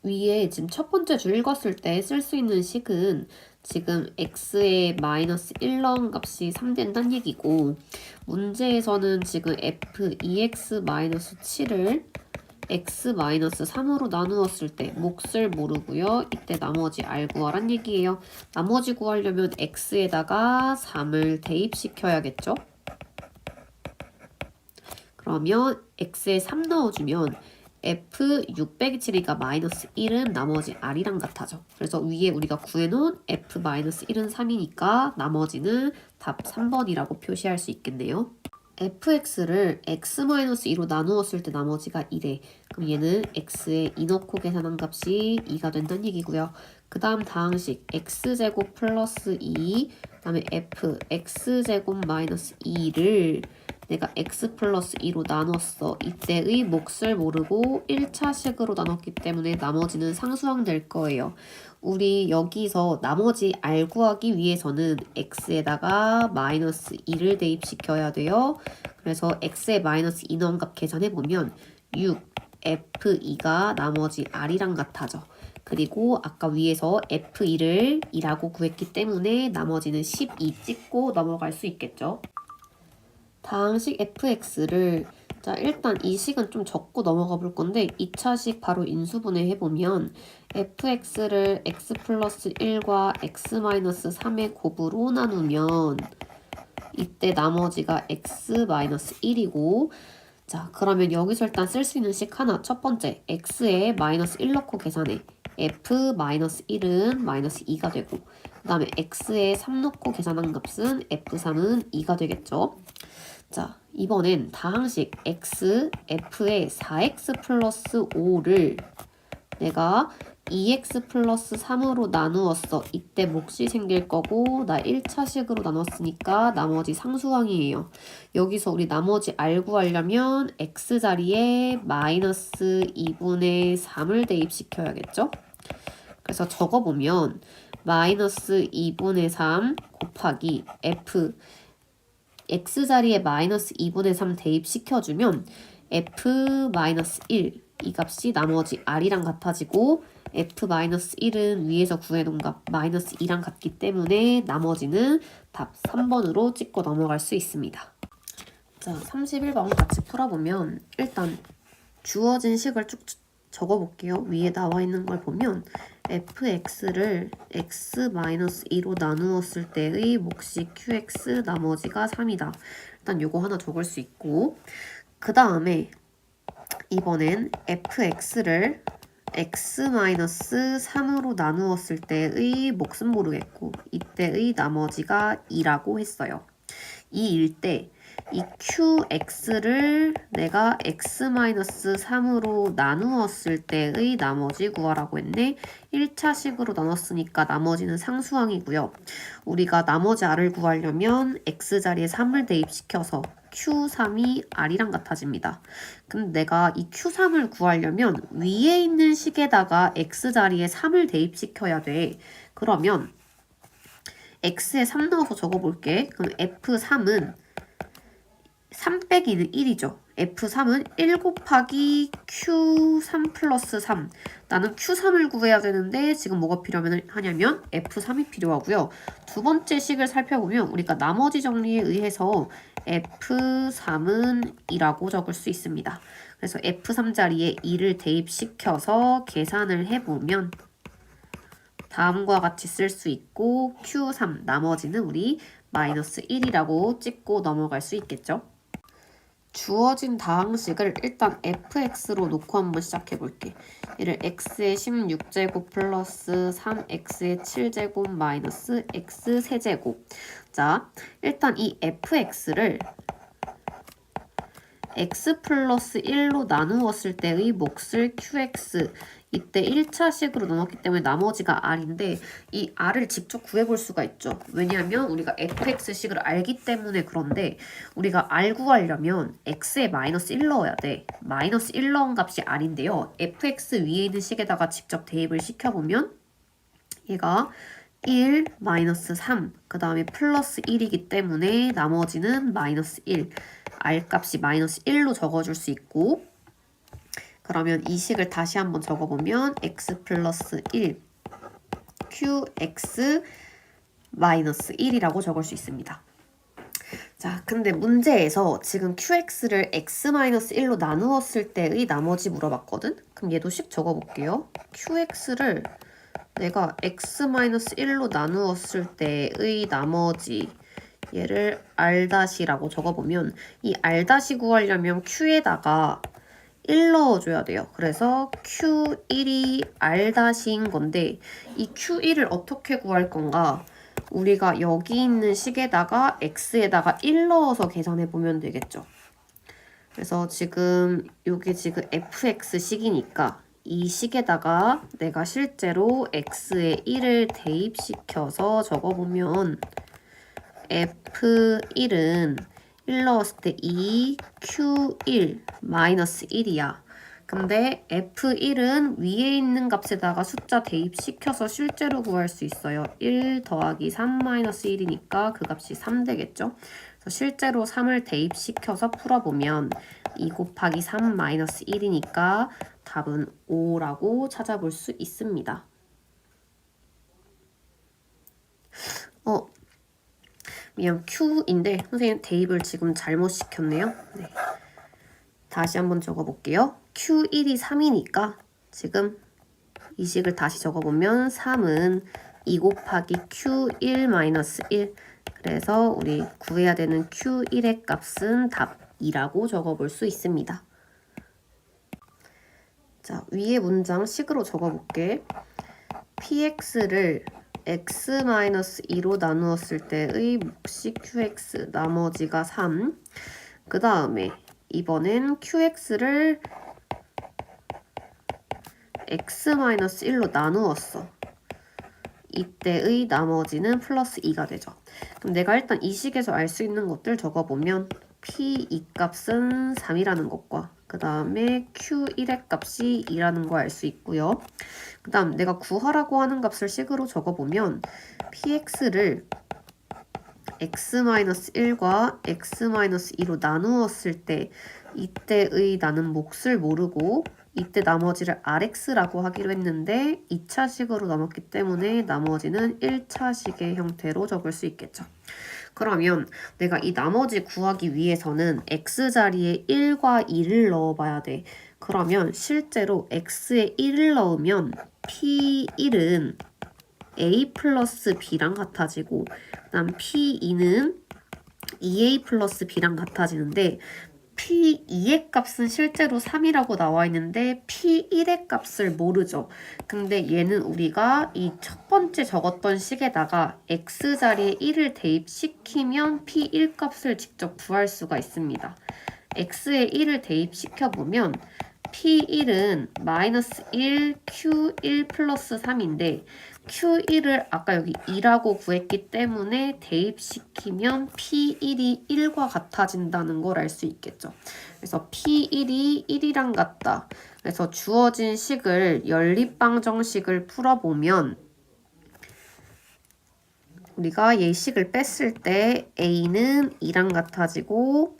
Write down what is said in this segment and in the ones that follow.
위에 지금 첫 번째 줄 읽었을 때 쓸 수 있는 식은 지금 x의 마이너스 1 넣은 값이 3 된다는 얘기고, 문제에서는 지금 f2x-7을 x-3으로 나누었을 때 몫을 모르고요. 이때 나머지 r 구하란 얘기예요. 나머지 구하려면 x에다가 3을 대입시켜야겠죠? 그러면 x에 3 넣어주면 f600이니까 마이너스 1은 나머지 r이랑 같아져. 그래서 위에 우리가 구해놓은 f-1은 3이니까 나머지는 답 3번이라고 표시할 수 있겠네요. fx를 x-2로 나누었을 때 나머지가 1에, 그럼 얘는 x에 2 넣고 계산한 값이 2가 된다는 얘기고요. 그 다음 다항식 x제곱 플러스 2, 그 다음에 f x제곱 마이너스 2를 내가 x 플러스 2로 나눴어. 이때의 몫을 모르고 1차식으로 나눴기 때문에 나머지는 상수항 될 거예요. 우리 여기서 나머지 r 구하기 위해서는 x에다가 마이너스 2를 대입시켜야 돼요. 그래서 x에 마이너스 2 넣은 값 계산해보면 6, f2가 나머지 r이랑 같아져. 그리고 아까 위에서 f2를 2라고 구했기 때문에 나머지는 12 찍고 넘어갈 수 있겠죠. 다항식 fx를 일단 이 식은 좀 적고 넘어가 볼 건데 2차식 바로 인수분해 해보면 fx를 x 플러스 1과 x 마이너스 3의 곱으로 나누면 이때 나머지가 x 마이너스 1이고, 자 그러면 여기서 일단 쓸 수 있는 식 하나, 첫 번째 x에 마이너스 1 넣고 계산해. f 마이너스 1은 마이너스 2가 되고, 그 다음에 x에 3 넣고 계산한 값은 f3은 2가 되겠죠. 자, 이번엔 다항식 x, f의 4x 플러스 5를 내가 2x 플러스 3으로 나누었어. 이때 몫이 생길 거고, 나 1차식으로 나눴으니까 나머지 상수항이에요. 여기서 우리 나머지 r 구하려면 x 자리에 마이너스 2분의 3을 대입시켜야겠죠? 그래서 적어보면 마이너스 2분의 3 곱하기 f x자리에 마이너스 2분의 3 대입시켜주면 f-1 이 값이 나머지 r이랑 같아지고, f-1은 위에서 구해놓은 값 마이너스 2랑 같기 때문에 나머지는 답 3번으로 찍고 넘어갈 수 있습니다. 자, 31번 같이 풀어보면 일단 주어진 식을 쭉 적어볼게요. 위에 나와 있는 걸 보면 fx를 x-2로 나누었을 때의 몫이 qx, 나머지가 3이다. 일단 요거 하나 적을 수 있고, 그 다음에 이번엔 fx를 x-3으로 나누었을 때의 몫은 모르겠고, 이때의 나머지가 2라고 했어요. 2일 때 이 qx를 내가 x-3으로 나누었을 때의 나머지 구하라고 했네. 1차식으로 나눴으니까 나머지는 상수항이고요. 우리가 나머지 r을 구하려면 x자리에 3을 대입시켜서 q3이 r이랑 같아집니다. 근데 내가 이 q3을 구하려면 위에 있는 식에다가 x자리에 3을 대입시켜야 돼. 그러면 x에 3 넣어서 적어볼게. 그럼 f3은 3 빼기는 1이죠. f3은 1 곱하기 q3 플러스 3. 나는 q3을 구해야 되는데 지금 뭐가 필요하냐면 f3이 필요하고요. 두 번째 식을 살펴보면 우리가 나머지 정리에 의해서 f3은 2라고 적을 수 있습니다. 그래서 f3 자리에 2를 대입시켜서 계산을 해보면 다음과 같이 쓸 수 있고, q3 나머지는 우리 마이너스 1이라고 찍고 넘어갈 수 있겠죠. 주어진 다항식을 일단 fx로 놓고 한번 시작해 볼게. 얘를 x의 16제곱 플러스 3x의 7제곱 마이너스 x 세제곱. 자, 일단 이 fx를 x 플러스 1로 나누었을 때의 몫을 qx, 이때 1차식으로 나눴기 때문에 나머지가 r인데 이 r을 직접 구해볼 수가 있죠. 왜냐하면 우리가 fx식을 알기 때문에. 그런데 우리가 r 구하려면 x에 마이너스 1 넣어야 돼. 마이너스 1 넣은 값이 r인데요. fx 위에 있는 식에다가 직접 대입을 시켜보면 얘가 1, 마이너스 3, 그 다음에 플러스 1이기 때문에 나머지는 마이너스 1. r 값이 마이너스 1로 적어줄 수 있고, 그러면 이 식을 다시 한번 적어보면 x 플러스 1 qx 마이너스 1이라고 적을 수 있습니다. 자, 근데 문제에서 지금 qx를 x-1로 나누었을 때의 나머지 물어봤거든? 그럼 얘도 식 적어볼게요. qx를 내가 x-1로 나누었을 때의 나머지 얘를 r-라고 적어보면 이 r- 구하려면 q에다가 1 넣어줘야 돼요. 그래서 q1이 r-인 건데 이 q1을 어떻게 구할 건가? 우리가 여기 있는 식에다가 x에다가 1 넣어서 계산해 보면 되겠죠. 그래서 지금 이게 지금 fx식이니까 이 식에다가 내가 실제로 x에 1을 대입시켜서 적어보면 f1은 1 넣었을 때 2, q1 마이너스 1이야. 근데 f1은 위에 있는 값에다가 숫자 대입시켜서 실제로 구할 수 있어요. 1 더하기 3 마이너스 1이니까 그 값이 3 되겠죠. 그래서 실제로 3을 대입시켜서 풀어보면 2 곱하기 3 마이너스 1이니까 답은 5라고 찾아볼 수 있습니다. 미안, Q인데 선생님 대입을 지금 잘못 시켰네요. 네. 다시 한번 적어볼게요. Q1이 3이니까 지금 이 식을 다시 적어보면 3은 2 곱하기 Q1 마이너스 1. 그래서 우리 구해야 되는 Q1의 값은 답 2라고 적어볼 수 있습니다. 자, 위에 문장 식으로 적어볼게. px를 x-2로 나누었을 때의 몫이 qx, 나머지가 3. 그 다음에 이번엔 qx를 x-1로 나누었어. 이때의 나머지는 플러스 2가 되죠. 그럼 내가 일단 이 식에서 알 수 있는 것들 적어보면 p2 값은 3이라는 것과 그 다음에 q1의 값이 2라는 거 알 수 있고요. 그 다음 내가 구하라고 하는 값을 식으로 적어보면 px를 x-1과 x-2로 나누었을 때 이때의 나는 몫을 모르고 이때 나머지를 rx라고 하기로 했는데 2차식으로 나눴기 때문에 나머지는 1차식의 형태로 적을 수 있겠죠. 그러면 내가 이 나머지 구하기 위해서는 x자리에 1과 2를 넣어봐야 돼. 그러면 실제로 x에 1을 넣으면 p1은 a 플러스 b랑 같아지고 그 다음 p2는 2a 플러스 b랑 같아지는데 P2의 값은 실제로 3이라고 나와 있는데 P1의 값을 모르죠. 근데 얘는 우리가 이 첫 번째 적었던 식에다가 x자리에 1을 대입시키면 P1 값을 직접 구할 수가 있습니다. x에 1을 대입시켜보면 P1은 마이너스 1, Q1 플러스 3인데 Q1을 아까 여기 2라고 구했기 때문에 대입시키면 P1이 1과 같아진다는 걸 알 수 있겠죠. 그래서 P1이 1이랑 같다. 그래서 주어진 식을 연립방정식을 풀어보면 우리가 예식을 뺐을 때 A는 2랑 같아지고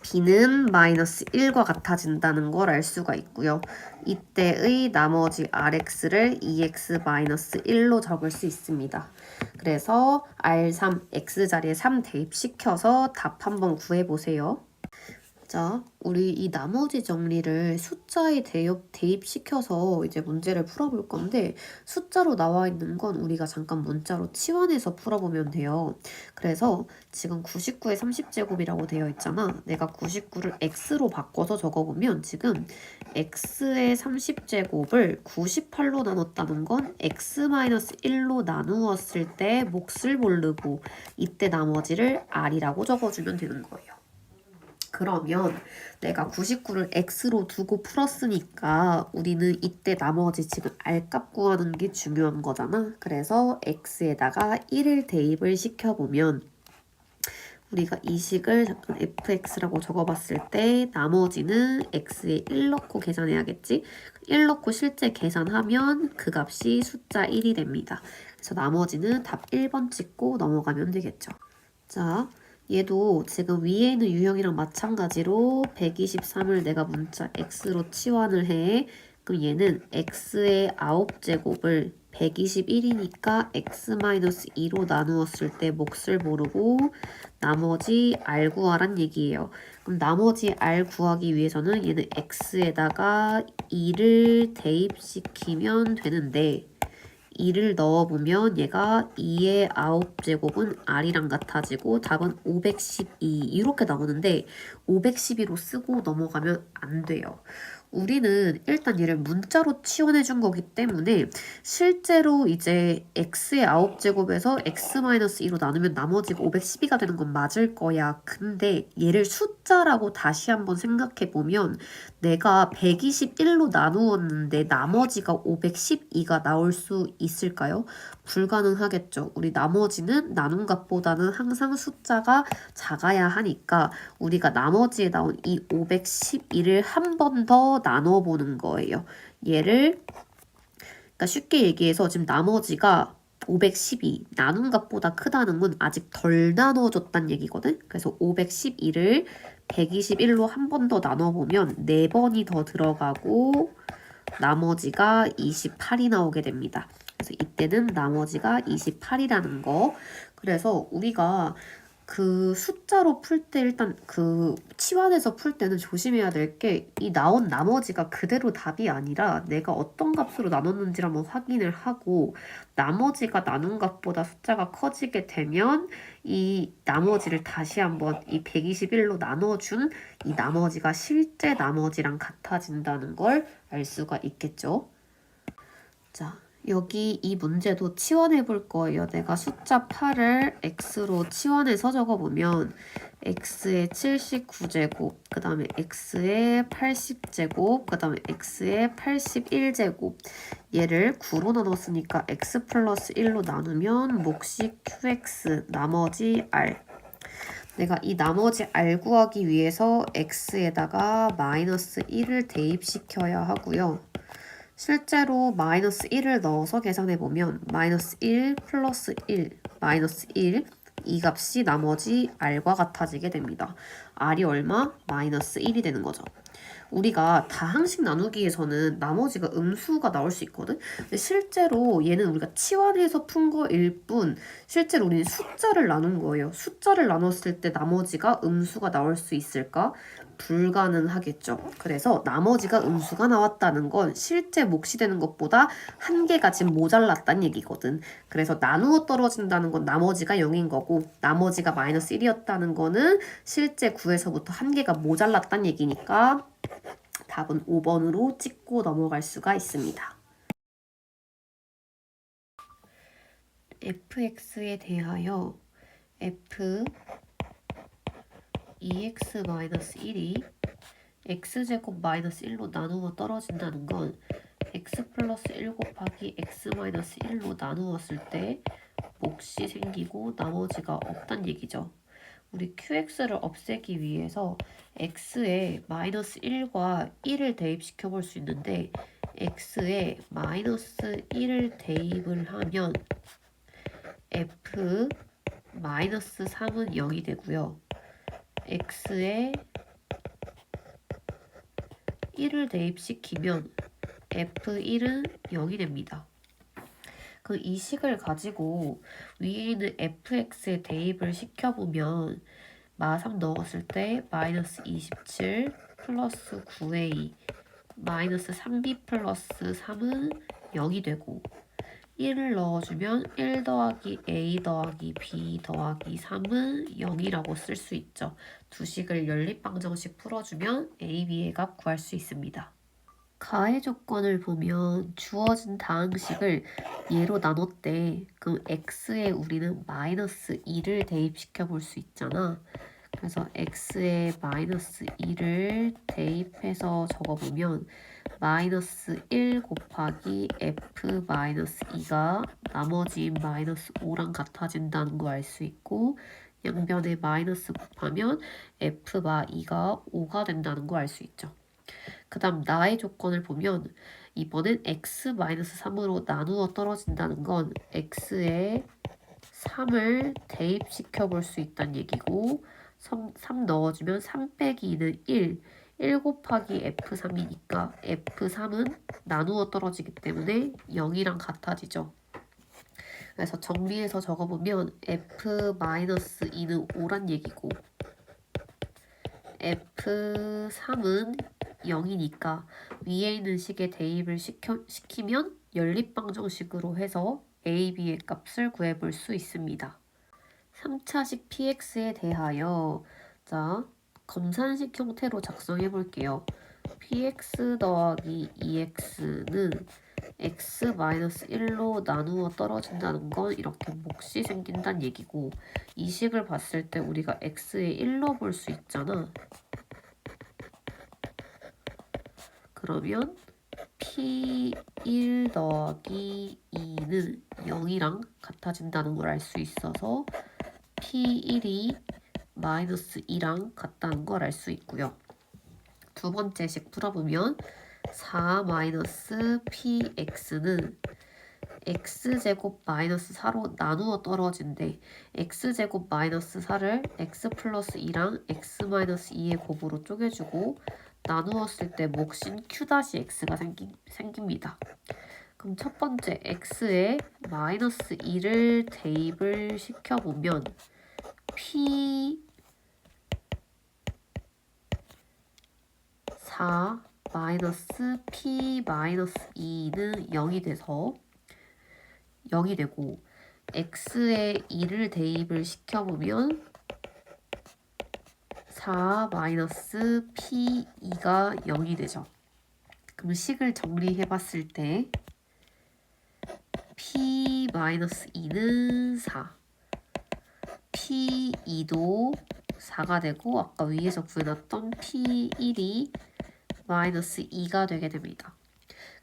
b는 마이너스 1과 같아진다는 걸 알 수가 있고요. 이때의 나머지 rx를 2x 마이너스 1로 적을 수 있습니다. 그래서 r3, x자리에 3 대입시켜서 답 한번 구해보세요. 자, 우리 이 나머지 정리를 숫자에 대입시켜서 이제 문제를 풀어볼 건데 숫자로 나와 있는 건 우리가 잠깐 문자로 치환해서 풀어보면 돼요. 그래서 지금 99의 30제곱이라고 되어 있잖아. 내가 99를 x로 바꿔서 적어보면 지금 x의 30제곱을 98로 나눴다는 건 x-1로 나누었을 때 몫을 모르고 이때 나머지를 r이라고 적어주면 되는 거예요. 그러면 내가 99를 x로 두고 풀었으니까 우리는 이때 나머지 지금 r값 구하는 게 중요한 거잖아. 그래서 x에다가 1을 대입을 시켜보면 우리가 이 식을 잠깐 fx라고 적어봤을 때 나머지는 x에 1 넣고 계산해야겠지? 1 넣고 실제 계산하면 그 값이 숫자 1이 됩니다. 그래서 나머지는 답 1번 찍고 넘어가면 되겠죠. 자, 얘도 지금 위에 있는 유형이랑 마찬가지로 123을 내가 문자 x로 치환을 해. 그럼 얘는 x의 9제곱을 121이니까 x-2로 나누었을 때 몫을 모르고 나머지 r 구하란 얘기예요. 그럼 나머지 r 구하기 위해서는 얘는 x에다가 2를 대입시키면 되는데 2를 넣어보면 얘가 2의 9제곱은 r이랑 같아지고 답은 512 이렇게 나오는데 512로 쓰고 넘어가면 안 돼요. 우리는 일단 얘를 문자로 치환해 준 거기 때문에 실제로 이제 x의 9제곱에서 x-2로 나누면 나머지가 512가 되는 건 맞을 거야. 근데 얘를 숫자라고 다시 한번 생각해 보면 내가 121로 나누었는데 나머지가 512가 나올 수 있을까요? 불가능하겠죠. 우리 나머지는 나눈 값보다는 항상 숫자가 작아야 하니까 우리가 나머지에 나온 이 512를 한 번 더 나눠보는 거예요. 얘를 그러니까 쉽게 얘기해서 지금 나머지가 512 나눈 값보다 크다는 건 아직 덜 나눠줬단 얘기거든. 그래서 512를 121로 한 번 더 나눠보면 4번이 더 들어가고 나머지가 28이 나오게 됩니다. 그래서 이때는 나머지가 28이라는 거. 그래서 우리가 그 숫자로 풀 때 일단 그 치환해서 풀 때는 조심해야 될 게 이 나온 나머지가 그대로 답이 아니라 내가 어떤 값으로 나눴는지를 한번 확인을 하고 나머지가 나눈 값보다 숫자가 커지게 되면 이 나머지를 다시 한번 이 121로 나눠준 이 나머지가 실제 나머지랑 같아진다는 걸 알 수가 있겠죠. 자. 여기 이 문제도 치환해 볼 거예요. 내가 숫자 8을 x로 치환해서 적어보면 x의 79제곱, 그 다음에 x의 80제곱, 그 다음에 x의 81제곱 얘를 9로 나눴으니까 x 플러스 1로 나누면 몫이 qx, 나머지 r 내가 이 나머지 r 구하기 위해서 x에다가 마이너스 1을 대입시켜야 하고요. 실제로 마이너스 1을 넣어서 계산해보면 마이너스 1 플러스 1 마이너스 1 이 값이 나머지 r과 같아지게 됩니다. r이 얼마? 마이너스 1이 되는 거죠. 우리가 다항식 나누기에서는 나머지가 음수가 나올 수 있거든? 근데 실제로 얘는 우리가 치환해서 푼 거일 뿐 실제로 우리는 숫자를 나눈 거예요. 숫자를 나눴을 때 나머지가 음수가 나올 수 있을까? 불가능하겠죠. 그래서 나머지가 음수가 나왔다는 건 실제 몫이 되는 것보다 한 개가 지금 모자랐다는 얘기거든. 그래서 나누어 떨어진다는 건 나머지가 0인 거고 나머지가 마이너스 1이었다는 거는 실제 9에서부터 한 개가 모자랐다는 얘기니까 답은 5번으로 찍고 넘어갈 수가 있습니다. fx에 대하여 f 2x-1이 x제곱 마이너스 1로 나누어 떨어진다는 건 x 플러스 1 곱하기 x-1로 나누었을 때 몫이 생기고 나머지가 없단 얘기죠. 우리 qx를 없애기 위해서 x에 마이너스 1과 1을 대입시켜 볼 수 있는데 x에 마이너스 1을 대입을 하면 f 마이너스 3은 0이 되고요. x에 1을 대입시키면 f1은 0이 됩니다. 그 이 식을 가지고 위에 있는 fx에 대입을 시켜보면 마3 넣었을 때 마이너스 27 플러스 9a 마이너스 3b 플러스 3은 0이 되고 1을 넣어주면 1 더하기 a 더하기 b 더하기 3은 0이라고 쓸 수 있죠. 두 식을 연립방정식 풀어주면 a, b의 값 구할 수 있습니다. 가해 조건을 보면 주어진 다항식을 얘로 나눴대. 그럼 x에 우리는 마이너스 2를 대입시켜 볼 수 있잖아. 그래서 x에 마이너스 2를 대입해서 적어보면 마이너스 1 곱하기 f 마이너스 2가 나머지 마이너스 5랑 같아진다는 거 알 수 있고 양변에 마이너스 곱하면 f 마 2가 5가 된다는 거 알 수 있죠. 그 다음 나의 조건을 보면 이번엔 x-3으로 나누어 떨어진다는 건 x에 3을 대입시켜 볼 수 있다는 얘기고 3 넣어주면 3 빼기 2는 1 곱하기 F3이니까 F3은 나누어 떨어지기 때문에 0이랑 같아지죠. 그래서 정리해서 적어보면 F-2는 5란 얘기고 F3은 0이니까 위에 있는 식에 대입을 시키면 연립방정식으로 해서 a, b의 값을 구해볼 수 있습니다. 3차식 px에 대하여 자 검산식 형태로 작성해 볼게요. px 더하기 2x는 x-1로 나누어 떨어진다는 건 이렇게 몫이 생긴다는 얘기고 이 식을 봤을 때 우리가 x에 1로 볼 수 있잖아. 그러면 p1 더하기 2는 0이랑 같아진다는 걸 알 수 있어서 p1이 마이너스 2랑 같다는 걸 알 수 있고요. 두 번째 식 풀어보면 4 마이너스 px는 x제곱 마이너스 4로 나누어 떨어진대. x제곱 마이너스 4를 x 플러스 2랑 x 마이너스 2의 곱으로 쪼개주고 나누었을 때 몫인 q-x가 생깁니다. 그럼 첫 번째 x에 마이너스 2를 대입을 시켜보면 p 4 마이너스 p 마이너스 2는 0이 돼서 0이 되고 x에 2를 대입을 시켜보면 4 마이너스 p2가 0이 되죠. 그럼 식을 정리해봤을 때 p 마이너스 2는 4 p2도 4가 되고 아까 위에서 구해놨던 p1이 마이너스 2가 되게 됩니다.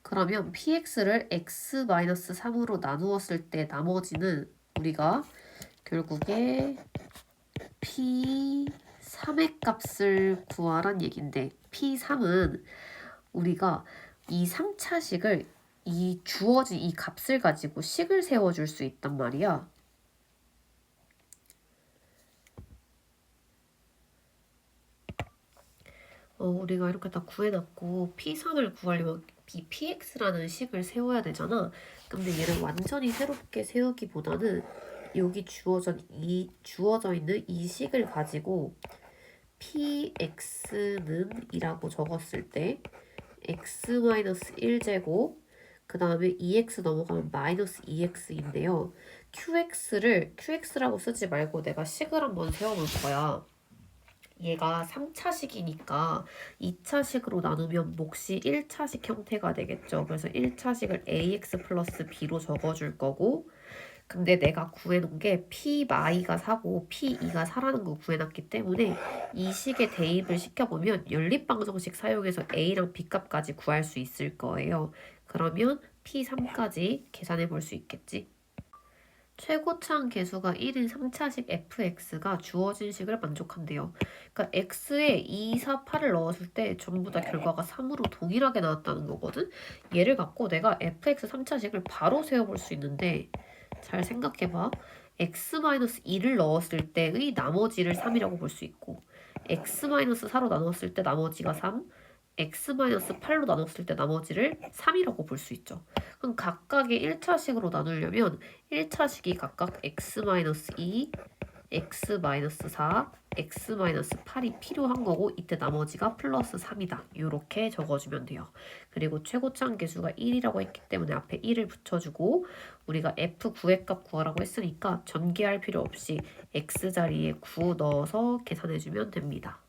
그러면 px를 x-3으로 나누었을 때 나머지는 우리가 결국에 p3의 값을 구하란 얘긴데 p3은 우리가 이 3차식을 이 주어진 이 값을 가지고 식을 세워줄 수 있단 말이야. 우리가 이렇게 다 구해놨고 p3을 구하려면 이 px라는 식을 세워야 되잖아. 근데 얘를 완전히 새롭게 세우기보다는 여기 주어져 있는 이 식을 가지고 px는 이라고 적었을 때 x-1제곱 그 다음에 2x 넘어가면 마이너스 2x인데요. qx라고 쓰지 말고 내가 식을 한번 세워볼 거야. 얘가 3차식이니까 2차식으로 나누면 몫이 1차식 형태가 되겠죠. 그래서 1차식을 ax 플러스 b로 적어줄 거고 근데 내가 구해놓은 게 p-가 4고 p2가 4라는 거 구해놨기 때문에 이 식에 대입을 시켜보면 연립방정식 사용해서 a랑 b 값까지 구할 수 있을 거예요. 그러면 p3까지 계산해 볼 수 있겠지. 최고차항 계수가 1인 3차식 fx가 주어진 식을 만족한대요. 그러니까 x에 2, 4, 8을 넣었을 때 전부 다 결과가 3으로 동일하게 나왔다는 거거든. 얘를 갖고 내가 fx 3차식을 바로 세워볼 수 있는데 잘 생각해봐. x-2를 넣었을 때의 나머지를 3이라고 볼 수 있고 x-4로 나눴을 때 나머지가 3, x-8로 나눴을 때 나머지를 3이라고 볼 수 있죠. 그럼 각각의 1차식으로 나누려면 1차식이 각각 x-2, x-4, x-8이 필요한 거고 이때 나머지가 플러스 3이다. 이렇게 적어주면 돼요. 그리고 최고차항 계수가 1이라고 했기 때문에 앞에 1을 붙여주고 우리가 f9의 값 구하라고 했으니까 전개할 필요 없이 x 자리에 9 넣어서 계산해주면 됩니다.